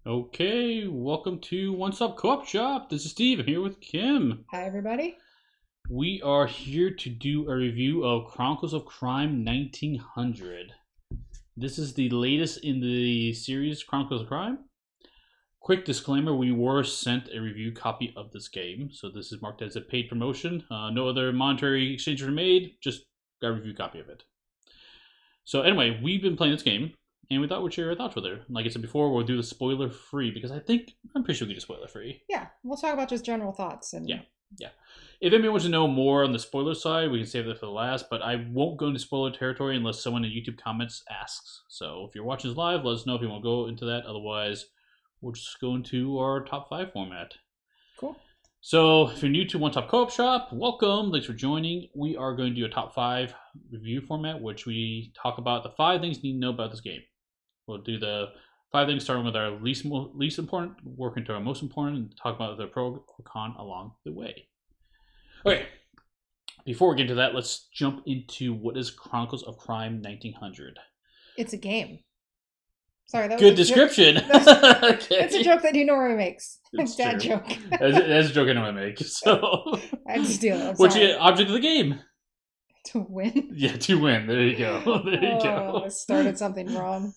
Okay, welcome to One Stop Co-op Shop. This is Steve. I'm here with Kim. Hi, everybody. We are here to do a review of Chronicles of Crime 1900. This is the latest in the series Chronicles of Crime. Quick disclaimer, we were sent a review copy of this game, so this is marked as a paid promotion. No other monetary exchanges were made, just got a review copy of it. So anyway, we've been playing this game, and we thought we'd share our thoughts with her. Like I said before, we'll do the spoiler free because I'm pretty sure we can do spoiler free. Yeah, we'll talk about just general thoughts Yeah, and yeah. If anyone wants to know more on the spoiler side, we can save that for the last. But I won't go into spoiler territory unless someone in YouTube comments asks. So if you're watching this live, let us know if you want to go into that. Otherwise, we'll just go into our top five format. cool. So if you're new to One Top Co-op Shop, welcome. Thanks for joining. We are going to do a top five review format, which we talk about the five things you need to know about this game. We'll do the five things starting with our least important, working to our most important, and talk about the pro or con along the way. Okay, before we get into that, let's jump into what is Chronicles of Crime 1900. It's a game. Sorry, that was Good a description. Okay. It's a joke that he normally makes. It's Dad true. joke. That's a joke I know I make. So, I had to steal it. I'm what's sorry. the object of the game? To win. Yeah, to win. There you go. There you go. I started something wrong.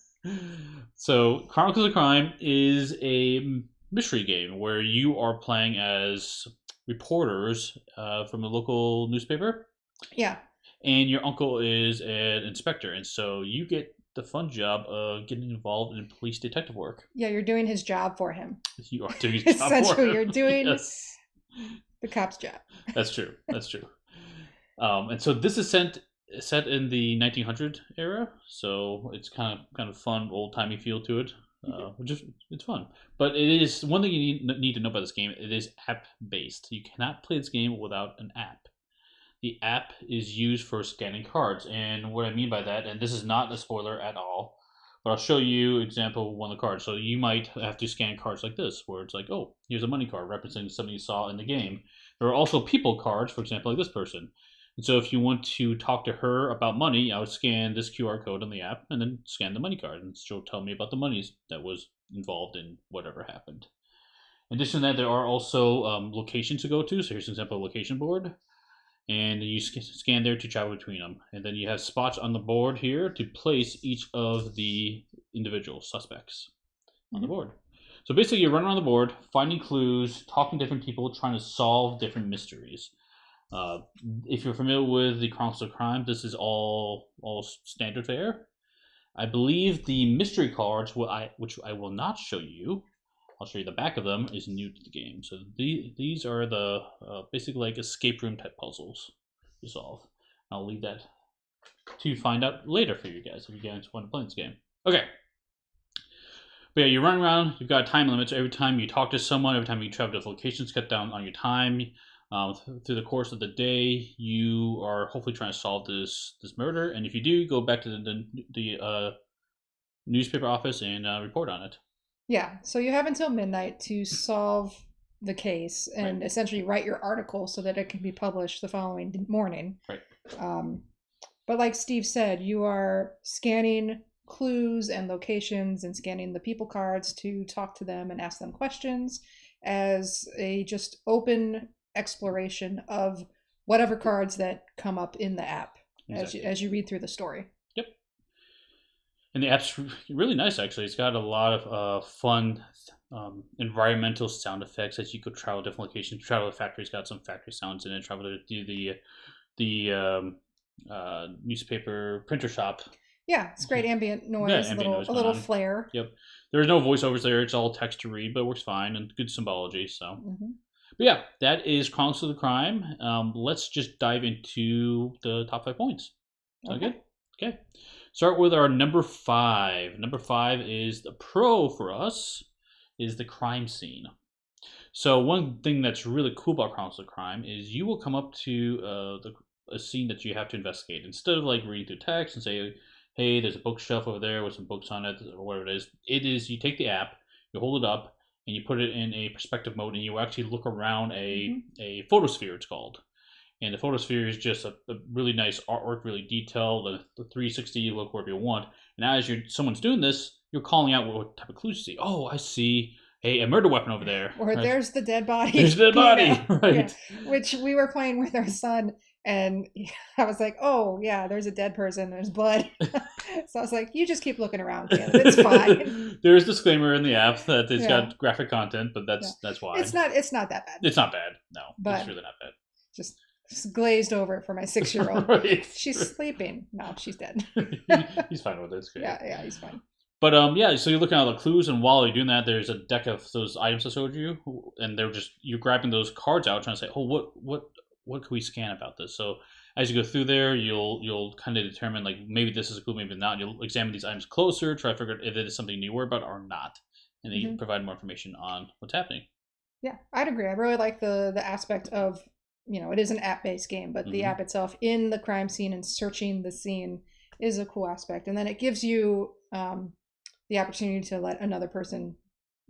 So, Chronicles of Crime is a mystery game where you are playing as reporters from a local newspaper, Yeah. and your uncle is an inspector, and so you get the fun job of getting involved in police detective work. Yeah, you're doing his job for him. You are doing his job for Essentially, him. you're doing Yes, the cop's job. that's true. That's true. And so this is set in the 1900 era, so it's kind of fun, old timey feel to it, which is it's fun. But it is one thing you need to know about this game. It is app based. You cannot play this game without an app. The app is used for scanning cards, and what I mean by that, and this is not a spoiler at all, but I'll show you example of one of the cards. So you might have to scan cards like this, where it's like, oh, here's a money card representing something you saw in the game. There are also people cards, for example, like this person. And so if you want to talk to her about money, I would scan this QR code on the app and then scan the money card, and she'll tell me about the money that was involved in whatever happened. In addition to that, there are also locations to go to. So here's an example of location board, and you scan there to travel between them. And then you have spots on the board here to place each of the individual suspects on the board. So basically, you run around the board, finding clues, talking to different people, trying to solve different mysteries. Uh, if you're familiar with the Chronicles of Crime, this is all standard fare. I believe the mystery cards, which I will not show you, I'll show you the back of them, is new to the game. So these are the basically like escape room type puzzles to solve. I'll leave that to find out later for you guys if you guys want to play this game. Okay. But yeah, you run around, you've got time limits. Every time you talk to someone, every time you travel to locations, cut down on your time. Through the course of the day, you are hopefully trying to solve this murder. And if you do, go back to the newspaper office and report on it. Yeah, so you have until midnight to solve the case and Right. essentially write your article so that it can be published the following morning. Right. Um, but like Steve said, you are scanning clues and locations and scanning the people cards to talk to them and ask them questions as a just open exploration of whatever cards that come up in the app Exactly. as you read through the story. Yep. And the app's really nice, actually. It's got a lot of fun environmental sound effects as you go travel different locations. Travel to factories, got some factory sounds in it. Travel to do the newspaper printer shop. Yeah, it's great ambient noise, Ambient noise a going little on. flair. Yep. There's no voiceovers there. It's all text to read, but it works fine and good symbology. So, Mm-hmm. but yeah, that is Chronicles of the Crime. Let's just dive into the top 5 points. Sound Okay. good? Okay. Start with our number 5. Number 5 is the pro for us is the crime scene. So one thing that's really cool about Chronicles of Crime is you will come up to a scene that you have to investigate. Instead of like reading through text and say, hey, there's a bookshelf over there with some books on it or whatever it is you take the app, you hold it up, and you put it in a perspective mode, and you actually look around a photosphere, it's called. And the photosphere is just a really nice artwork, really detailed, the 360 look wherever you want. And as someone's doing this, you're calling out what type of clues you see. Oh, I see a murder weapon over there. Or Right? there's the dead body. There's the dead body, right? Yeah. Which we were playing with our son, and I was like, "Oh yeah, there's a dead person. There's blood." So I was like, "You just keep looking around, Caleb. It's fine." There is a disclaimer in the app that it's Yeah. got graphic content, but Yeah. that's why. It's not that bad. It's not bad. No, But it's really not bad. just glazed over for my 6-year-old. Right. She's sleeping. No, she's dead. He's fine with it. It's great. Yeah, he's fine. But yeah, so you're looking at the clues, and while you're doing that, there's a deck of those items I showed you, and they're just you're grabbing those cards out, trying to say, oh, what can we scan about this? So as you go through there, you'll kind of determine like maybe this is a clue, maybe not. You'll examine these items closer, try to figure out if it is something you worry about or not, and then you provide more information on what's happening. Yeah, I'd agree. I really like the aspect of, it is an app-based game, but the app itself in the crime scene and searching the scene is a cool aspect. And then it gives you the opportunity to let another person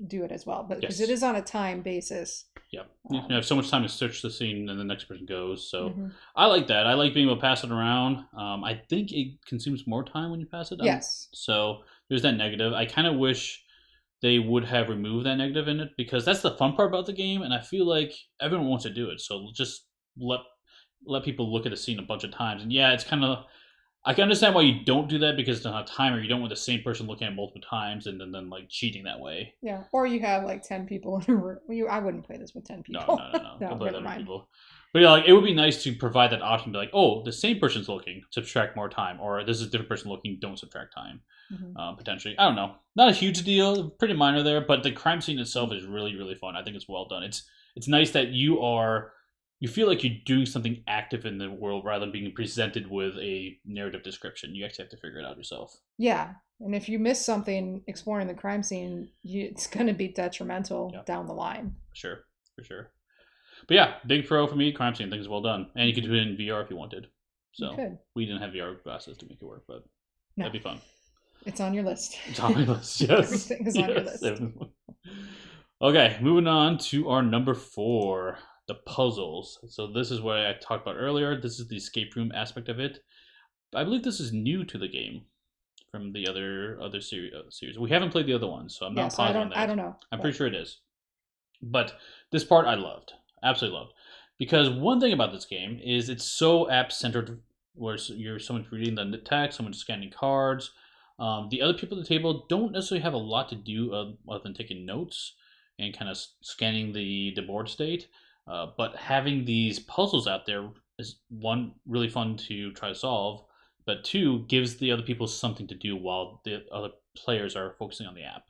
do it as well, but because it is on a time basis. Yeah, you have so much time to search the scene, and the next person goes. So I like that. I like being able to pass it around. I think it consumes more time when you pass it down. Yes. So there's that negative. I kind of wish they would have removed that negative in it, because that's the fun part about the game, and I feel like everyone wants to do it. So just let people look at the scene a bunch of times, and yeah, it's kind of. I can understand why you don't do that, because it's not a timer. You don't want the same person looking at multiple times and then like cheating that way. Yeah, or you have like 10 people in a room. I wouldn't play this with 10 people. No. No, never mind. People. But yeah, like it would be nice to provide that option. Be like, oh, the same person's looking, subtract more time, or this is a different person looking, don't subtract time. Potentially, I don't know. Not a huge deal, pretty minor there. But the crime scene itself is really, really fun. I think it's well done. It's nice that you feel like you're doing something active in the world rather than being presented with a narrative description. You actually have to figure it out yourself. Yeah, and if you miss something exploring the crime scene, it's going to be detrimental down the line. For sure. But yeah, big pro for me, crime scene. Things well done. And you could do it in VR if you wanted. So we didn't have VR glasses to make it work, but that'd be fun. It's on your list. It's on my list, yes. Everything is on your list. Okay, moving on to our number 4. The puzzles. So this is what I talked about earlier. This is the escape room aspect of it. I believe this is new to the game from the other series. We haven't played the other ones, so I'm not positive on that. I don't know. I'm pretty sure it is. But this part I loved. Absolutely loved. Because one thing about this game is it's so app-centered, where someone's reading the text, someone's scanning cards. The other people at the table don't necessarily have a lot to do other than taking notes and kind of scanning the board state. But having these puzzles out there is, one, really fun to try to solve, but 2, gives the other people something to do while the other players are focusing on the app.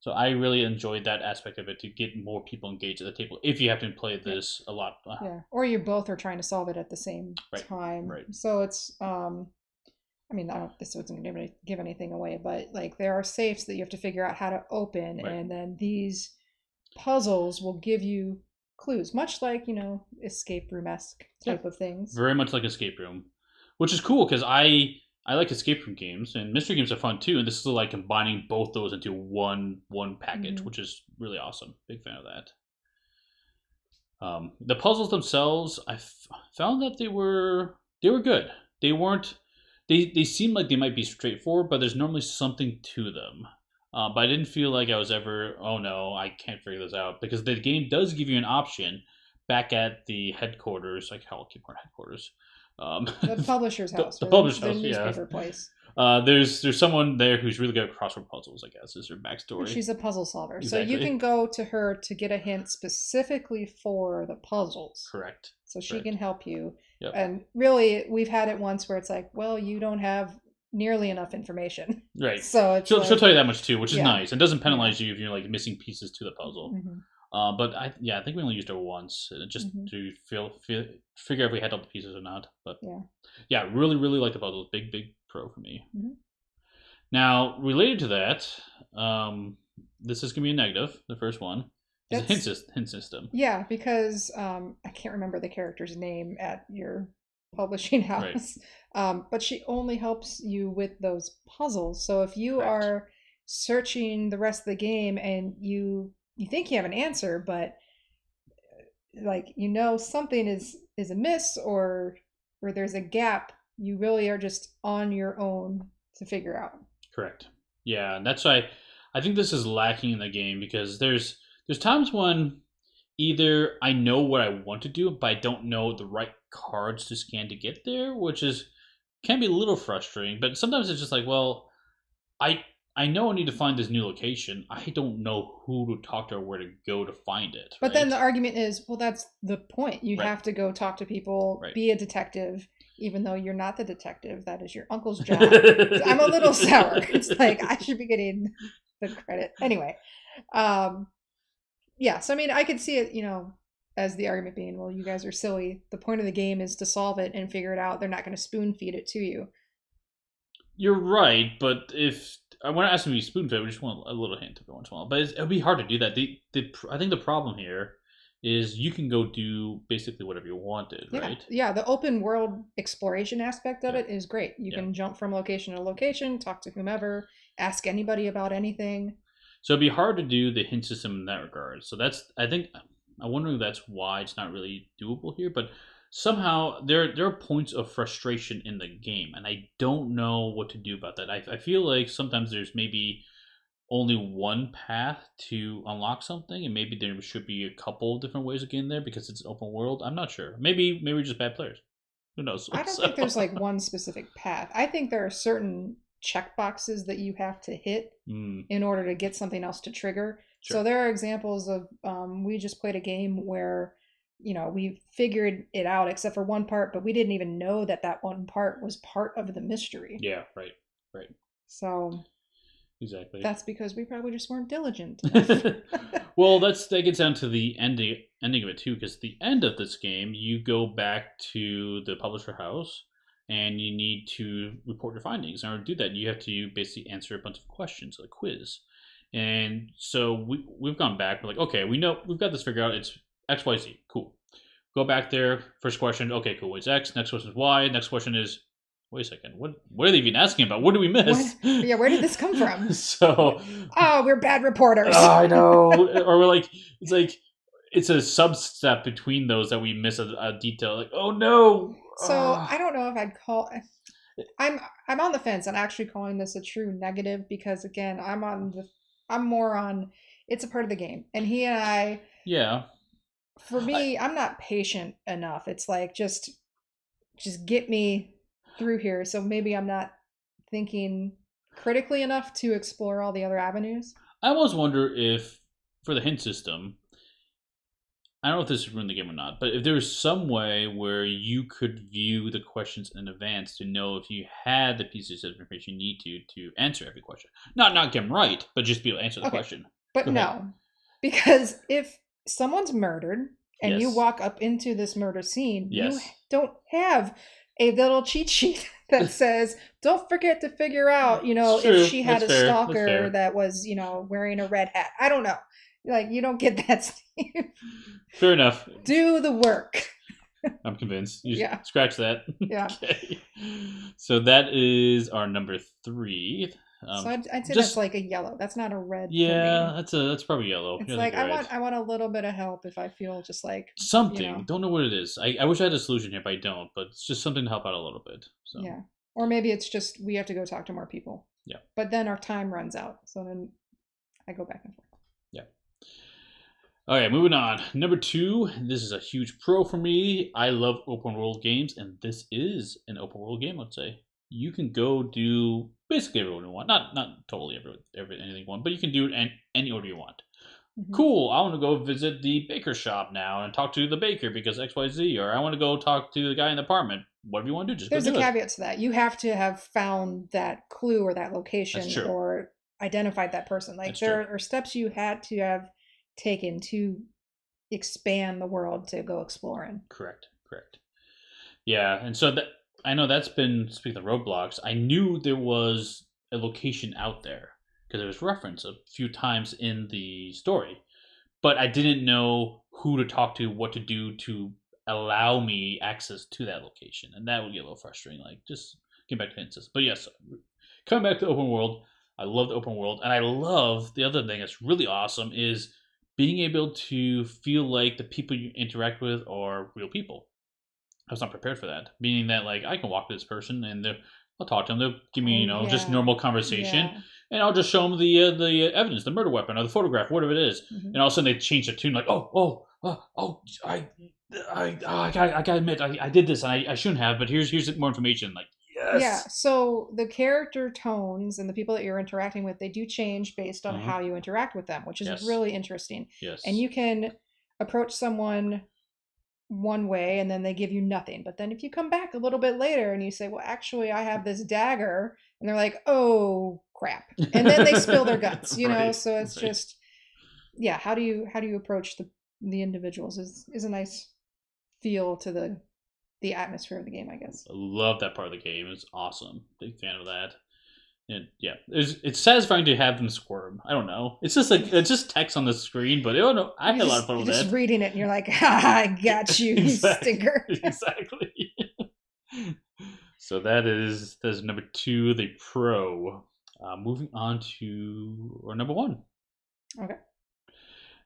So I really enjoyed that aspect of it, to get more people engaged at the table if you have to play this a lot. Yeah, or you both are trying to solve it at the same time. Right. So it's, this wasn't going to give anything away, but like there are safes that you have to figure out how to open, and then these puzzles will give you clues, much like escape room-esque type of things. Very much like escape room, which is cool because I like escape room games, and mystery games are fun too, and this is like combining both those into one package, which is really awesome. Big fan of that. The puzzles themselves, I found that they were good. They seemed like they might be straightforward, but there's normally something to them. But I didn't feel like I was ever, oh no, I can't figure this out. Because the game does give you an option back at the headquarters, like I'll keep our headquarters. The publisher's house. The publisher's house, the newspaper place. There's someone there who's really good at crossword puzzles, I guess, is her backstory. She's a puzzle solver. Exactly. So you can go to her to get a hint specifically for the puzzles. Correct. So she can help you. Yep. And really, we've had it once where it's like, well, you don't have nearly enough information. Right. So it's she'll tell you that much too, which is nice. It doesn't penalize you if you're like missing pieces to the puzzle. But I think we only used her once, just to figure out if we had all the pieces or not. But really, really like the puzzles. Big pro for me. Now, related to that, this is gonna be a negative. The first one is a hint system. Yeah, because I can't remember the character's name at your publishing house, but she only helps you with those puzzles. So if you are searching the rest of the game and you think you have an answer, but like something is amiss, or there's a gap, you really are just on your own to figure out. Correct. Yeah, and that's why I think this is lacking in the game because there's times when either I know what I want to do, but I don't know the right cards to scan to get there, which is can be a little frustrating. But sometimes it's just like, well, I I know I need to find this new location. I don't know who to talk to or where to go to find it. But then Right. the argument is, well, that's the point. You Right. have to go talk to people, Right. be a detective, even though you're not the detective. That is your uncle's job. So I'm a little sour. It's like I should be getting the credit. Anyway, um, yeah. So I mean, I could see it, as the argument being, well, you guys are silly. The point of the game is to solve it and figure it out. They're not going to spoon feed it to you. You're right, but if I want to ask them to be spoon fed, we just want a little hint every once in a while. But it'll be hard to do that. I think the problem here is you can go do basically whatever you wanted, Yeah, right? yeah. The open world exploration aspect of Yeah, it is great. You yeah. can jump from location to location, talk to whomever, ask anybody about anything. So it'd be hard to do the hint system in that regard. So that's I think I'm wondering if that's why it's not really doable here. But somehow there are points of frustration in the game, and I don't know what to do about that. I feel like sometimes there's maybe only one path to unlock something, and maybe there should be a couple of different ways of getting there because it's an open world. I'm not sure. Maybe we're just bad players. Who knows? I don't think there's So, like one specific path. I think there are certain check boxes that you have to hit in order to get something else to trigger. sure. So there are examples of we just played a game where we figured it out except for one part, but we didn't even know that that one part was part of the mystery. Yeah. Right. Right. So Exactly. that's because we probably just weren't diligent enough. Well, that gets down to the ending of it too, because the end of this game, you go back to the publisher house, and you need to report your findings. In order to do that, you have to basically answer a bunch of questions, like a quiz. And so we've gone back. We're like, okay, we know we've got this figured out. It's X, Y, Z. Cool. Go back there. First question. Okay, cool. It's X. Next question is Y. Next question is wait a second, what are they even asking about? What did we miss? Yeah, where did this come from? So, oh, we're bad reporters. I know, or we're like, it's a sub step between those that we miss a detail. Like, oh no. So I don't know if I'd call. I'm on the fence on actually calling this a true negative because again, I'm more on. It's a part of the game, and he and I. Yeah. For me, I'm not patient enough. It's like just get me through here. So maybe I'm not thinking critically enough to explore all the other avenues. I almost wonder if for the hint system, I don't know if this would ruin the game or not, but if there was some way where you could view the questions in advance to know if you had the pieces of information you need to answer every question. Not get them right, but just be able to answer the Okay, question. but Go ahead. no, because if someone's murdered and you Yes. walk up into this murder scene, you Yes. don't have a little cheat sheet that says, don't forget to figure out, It's if true. she had That's a fair. That's stalker fair. that was, wearing a red hat. I don't know. Like, you don't get that, Steve. Fair enough. Do the work. I'm convinced. You Yeah. scratch that. Yeah. Okay. So that is our number 3. So I'd say just that's like a yellow. That's not a red yeah, for me. that's probably yellow. It's Yeah, I like think you're right. I want a little bit of help if I feel just like, Something. Don't know what it is. I wish I had a solution here, but I don't. But it's just something to help out a little bit. So yeah. Or maybe it's just we have to go talk to more people. yeah. But then our time runs out. So then I go back and forth. Yeah. Okay, moving on. Number 2. This is a huge pro for me. I love open world games, and this is an open world game. Let's say you can go do basically everyone you want. Not totally anything you want, but you can do it in any order you want. Mm-hmm. Cool, I want to go visit the baker shop now and talk to the baker because XYZ, or I want to go talk to the guy in the apartment. Whatever you want to do, just There's go a do it. caveat to that. You have to have found that clue or that location That's true. or identified that person. Like That's there true. are steps you had to have taken to expand the world to go exploring. Correct. Yeah, and so that I know that's been speaking of roadblocks. I knew there was a location out there because it was referenced a few times in the story, but I didn't know who to talk to, what to do to allow me access to that location, and that would get a little frustrating. Like just get back to instance. But yes, coming back to open world, I love the open world, and I love the other thing that's really awesome is being able to feel like the people you interact with are real people. I was not prepared for that. Meaning that like I can walk to this person and I'll talk to them. They'll give me Oh just yeah, normal conversation, yeah. and I'll just show them the evidence, the murder weapon or the photograph, whatever it is. Hmm. And all of a sudden they change their tune, like I gotta admit I did this and I shouldn't have, but here's more information. Like Yeah, yes, so the character tones and the people that you're interacting with, they do change based on uh-huh. how you interact with them, which is Yes, really interesting. And yes, you can approach someone one way and then they give you nothing. But then if you come back a little bit later and you say, "Well, actually, I have this dagger," and they're like, "Oh, crap." And then they spill their guts, right, so it's right. just yeah, how do you approach the individuals is a nice feel to the atmosphere of the game, I guess. I love that part of the game. It's awesome. Big fan of that. And yeah, it's satisfying to have them squirm. I don't know. It's just like it's just text on the screen, but I don't know. I had a lot of fun You're with just that. reading it and you're like, "Ha, I got you, you Exactly. stinker." Exactly. So that's number two, the pro. Moving on to or number one. Okay.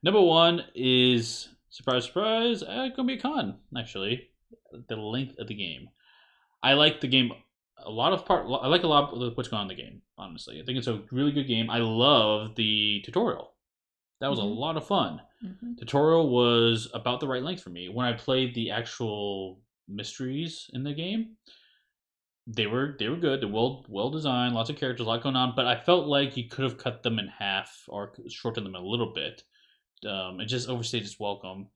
Number one is surprise, surprise. Gonna be a con actually. The length of the game. I like the game a lot of part. I like a lot of what's going on in the game. Honestly, I think it's a really good game. I love the tutorial. That was a Hmm. lot of fun. Hmm. Tutorial was about the right length for me. When I played the actual mysteries in the game, they were good. They're well designed, lots of characters, a lot going on. But I felt like you could have cut them in half or shortened them a little bit. It just overstayed its welcome,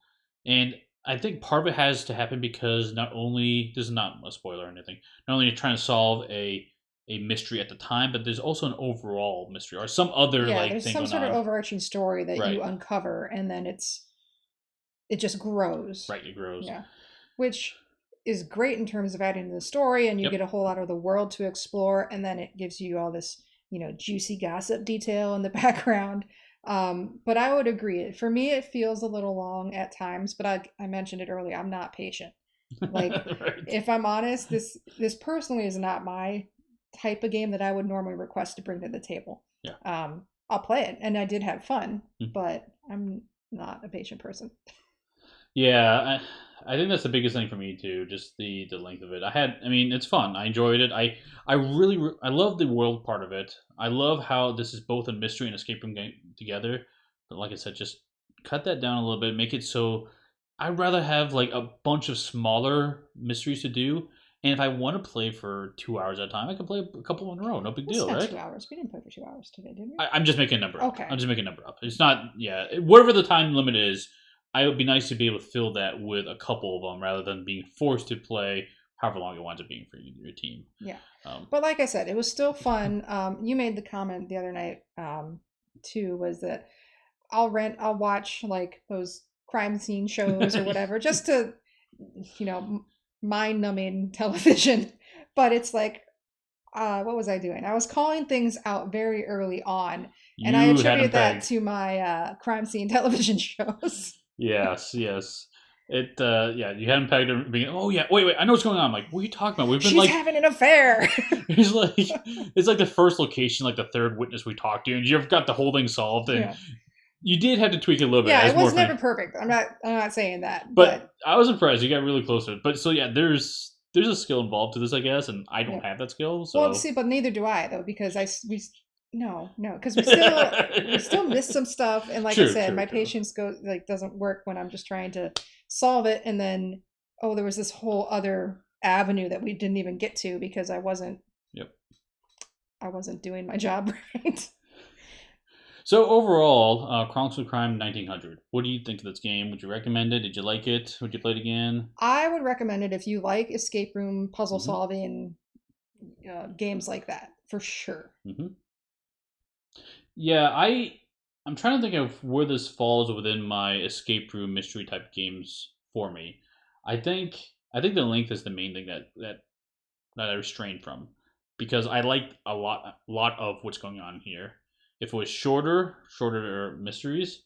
and I think part of it has to happen because not only this is not a spoiler or anything. Not only are you trying to solve a mystery at the time, but there's also an overall mystery or some other Yeah, like there's thing some going sort of on. overarching story that Right, you uncover and then it just grows. right. It grows. Yeah. Which is great in terms of adding to the story and you Yep. get a whole lot of the world to explore and then it gives you all this, juicy gossip detail in the background. But I would agree. For me it feels a little long at times, but I mentioned it earlier, I'm not patient. Like Right. if I'm honest, this personally is not my type of game that I would normally request to bring to the table. Yeah. I'll play it, and I did have fun, Mhm. but I'm not a patient person. Yeah, I think that's the biggest thing for me too. Just the length of it. I mean, it's fun. I enjoyed it. I really, I love the world part of it. I love how this is both a mystery and escape room game together. But like I said, just cut that down a little bit. Make it so I'd rather have like a bunch of smaller mysteries to do. And if I want to play for 2 hours at a time, I can play a couple in a row. No big We deal, spent right? 2 hours. We didn't play for 2 hours today, did we? I'm just making a number up. I'm Okay. just making a number up. It's not, yeah, whatever the time limit is. I would be nice to be able to fill that with a couple of them rather than being forced to play however long it winds up being for your team. Yeah. Um, But like I said, it was still fun. You made the comment the other night, too, was that I'll watch like those crime scene shows or whatever just to, mind numbing television. But it's like, what was I doing? I was calling things out very early on, and I you had him attribute that pegged. to my crime scene television shows. Yes, yes. Yeah, you had him pegged. Being, oh yeah, wait, I know what's going on. I'm like, what are you talking about? We've been She's like, having an affair. it's like the first location, like the third witness we talked to, and you've got the whole thing solved, and Yeah. you did have to tweak it a little bit Yeah, as it more was fun. never perfect. I'm not saying that, But but I was impressed. You got really close to it. But so yeah, there's a skill involved to this, I guess, and I don't yeah. have that skill. Well, So see, but neither do I though because no, because we still miss some stuff, and like I true, said, true, my true. patience doesn't work when I'm just trying to solve it, and then oh, there was this whole other avenue that we didn't even get to because Yep. I wasn't doing my job right. So overall, Chronicles of Crime 1900. What do you think of this game? Would you recommend it? Did you like it? Would you play it again? I would recommend it if you like escape room puzzle Mm-hmm. solving games like that for sure. Mm-hmm. Yeah, I'm trying to think of where this falls within my escape room mystery type games for me. I think the length is the main thing that I restrained from because I liked a lot of what's going on here. If it was shorter mysteries,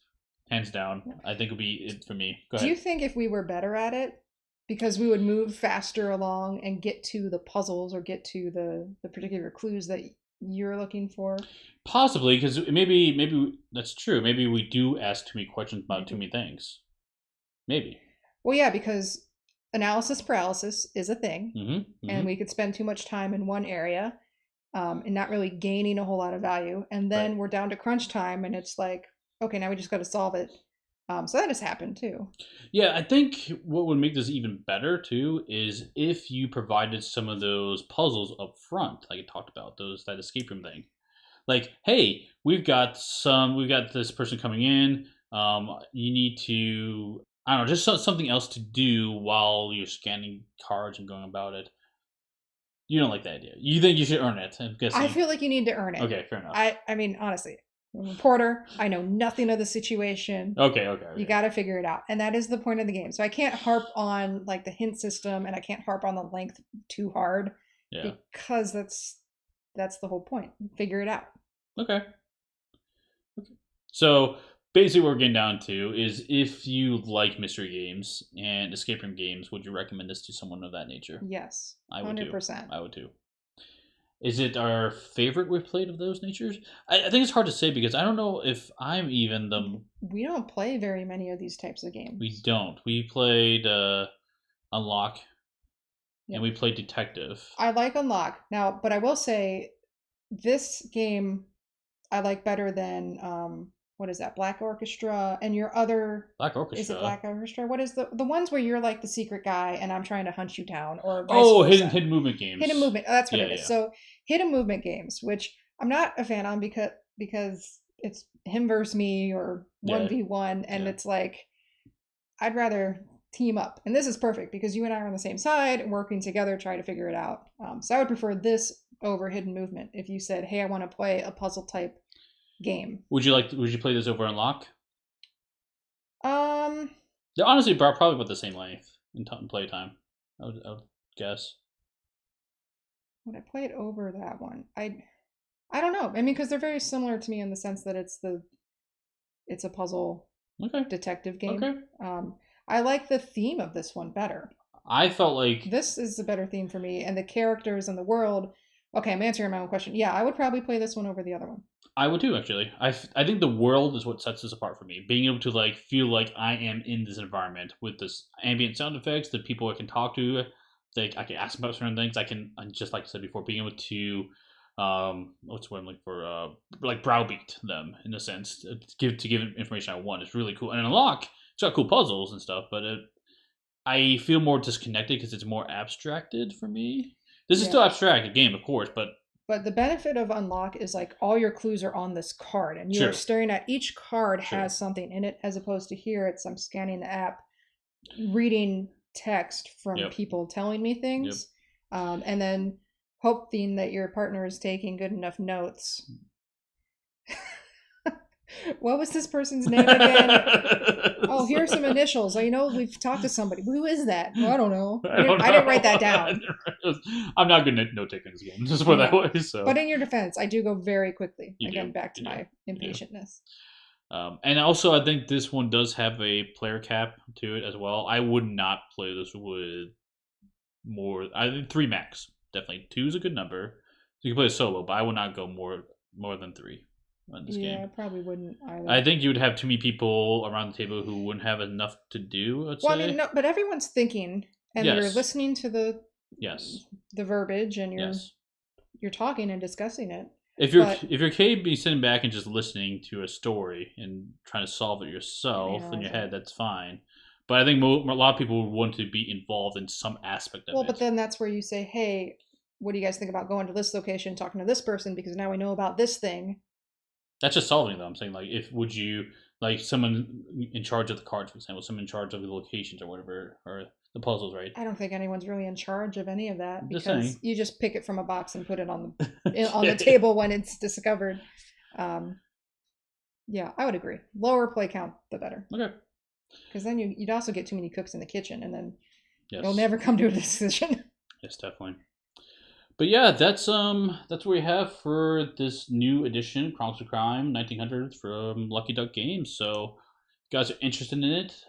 hands down, Yeah. I think it would be it for me. Go Do you ahead. think if we were better at it, because we would move faster along and get to the puzzles or get to the particular clues that you're looking for? Possibly, because maybe that's true. Maybe we do ask too many questions about too Maybe. many things. Maybe. Well, yeah, because analysis paralysis is a thing, Mm-hmm. and Mm-hmm. we could spend too much time in one area and not really gaining a whole lot of value. And Right. then we're down to crunch time, and it's like, okay, now we just got to solve it. So that has happened too. Yeah, I think what would make this even better too is if you provided some of those puzzles up front, like I talked about, that escape room thing. Like, hey, we've got this person coming in. You need to, I don't know, just something else to do while you're scanning cards and going about it. You don't like that idea. You think you should earn it. I'm I guessing. feel like you need to earn it. Okay, fair enough. I mean, honestly, I'm a reporter. I know nothing of the situation. Okay, okay, You okay. got to figure it out, and that is the point of the game. So I can't harp on like the hint system, and I can't harp on the length too hard Yeah. because that's the whole point. Figure it out. Okay. So basically, what we're getting down to is if you like mystery games and escape room games, would you recommend this to someone of that nature? Yes, I would too. 100%. I would too. Is it our favorite we've played of those natures? I think it's hard to say because I don't know if I'm even the. We don't play very many of these types of We games. don't. We played Unlock and Yep. we played Detective. I like Unlock now, but I will say this game I like better than what is that? Black Orchestra and your other, Black is it Orchestra. Black Orchestra? What is the ones where you're like the secret guy and I'm trying to hunt you down, or vice Oh, versa? hidden movement Hidden games. movement. Oh, that's what Yeah, it is. yeah, So hidden movement games, which I'm not a fan on because it's him versus me or yeah, 1v1, and yeah. it's like I'd rather team up. And this is perfect because you and I are on the same side and working together, try to figure it out. So I would prefer this over hidden movement if you said, hey, I want to play a puzzle type game. Would you play this over Unlock? Um, They're honestly probably about the same length in play time. I would guess. would I play it over that one? I don't know. I mean, because they're very similar to me in the sense that it's a puzzle Okay, detective game. okay. I like the theme of this one better. I felt like This is a better theme for me, and the characters and the world. Okay, I'm answering my own question. Yeah, I would probably play this one over the other one. I would too. Actually, I think the world is what sets this apart for me. Being able to like feel like I am in this environment with this ambient sound effects, the people I can talk to, like I can ask about certain things. I can, just like I said before, being able to what's what I'm looking for, like browbeat them in a sense to give information I want. It's really cool. And Unlock, it's got cool puzzles and stuff, but I feel more disconnected because it's more abstracted for me. This is Yeah. still abstract, a game, of course, but But the benefit of unlock is like all your clues are on this card, and you are true, staring at each card true. has something in it, as opposed to here, it's I'm scanning the app, reading text from Yep, people telling me yep. things, and then hoping that your partner is taking good enough notes. What was this person's name again? Oh, here's some initials. I know we've talked to somebody. Who is that? Well, I don't know. I don't I didn't know. write that down. I'm not good at note taking this game. Just put it that Yeah. way. So But in your defense, I do go very quickly. you do, Again, back to you do, my you do. impatientness. And also, I think this one does have a player cap to it as well. I would not play this with more. I think three max. Definitely two is a good number. You can play solo, but I would not go more than three in this Yeah, I game. probably wouldn't I either. think you would have too many people around the table who wouldn't have enough to do. I'd Well, I mean, say no, but everyone's thinking, and you're yes, listening to yes, the verbiage, and yes. you're talking and discussing it. But If you're okay be sitting back and just listening to a story and trying to solve it and yourself in your analyze it. head, that's fine. But I think a lot of people would want to be involved in some aspect of Well, but it. then that's where you say, hey, what do you guys think about going to this location, talking to this person, because now we know about this thing. That's just solving though. I'm saying like if would you like someone in charge of the cards, for example, someone in charge of the locations or whatever, or the puzzles, right? I don't think anyone's really in charge of any of that Just because saying. you just pick it from a box and put it on the Okay. table when it's discovered. Um, yeah, I would agree. Lower play count, the better, Okay. because then you'd also get too many cooks in the kitchen, and then you'll Yes. never come to a decision. Yes, definitely. But yeah, that's what we have for this new edition, Chronicles of Crime 1900 from Lucky Duck Games. So, if you guys are interested in it.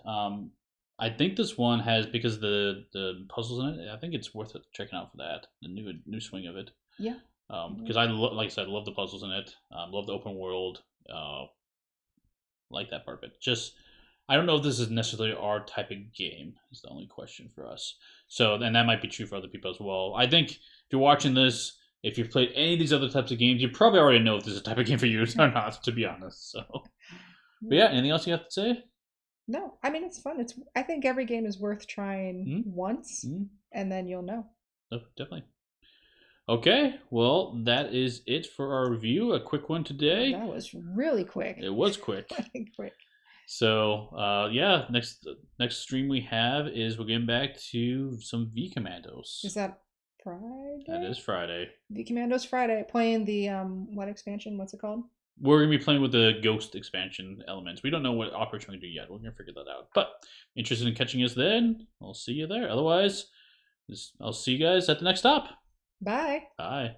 I think this one has because the puzzles in it. I think it's worth it checking out for that. The new swing of it. Yeah. Because like I said, love the puzzles in it. Love the open world. Uh, like that part of it. Just I don't know if this is necessarily our type of game. Is the only question for us. So, and that might be true for other people as well. I think if you're watching this, if you've played any of these other types of games, you probably already know if this is a type of game for you or not. To be honest. So, but yeah, anything else you have to say? No, I mean it's fun. I think every game is worth trying Mm-hmm. once, Mm-hmm. and then you'll know. Oh, definitely. Okay, well, that is it for our review. A quick one today. That was really quick. It was quick. Really quick. So, yeah, next stream we have is we're getting back to some V Commandos. Is that Friday? That is Friday. The Commandos Friday. Playing the what expansion? What's it called? We're gonna be playing with the Ghost expansion elements. We don't know what operation we're gonna do yet. We're gonna figure that out. But interested in catching us then? I'll see you there. Otherwise, I'll see you guys at the next stop. Bye. Bye.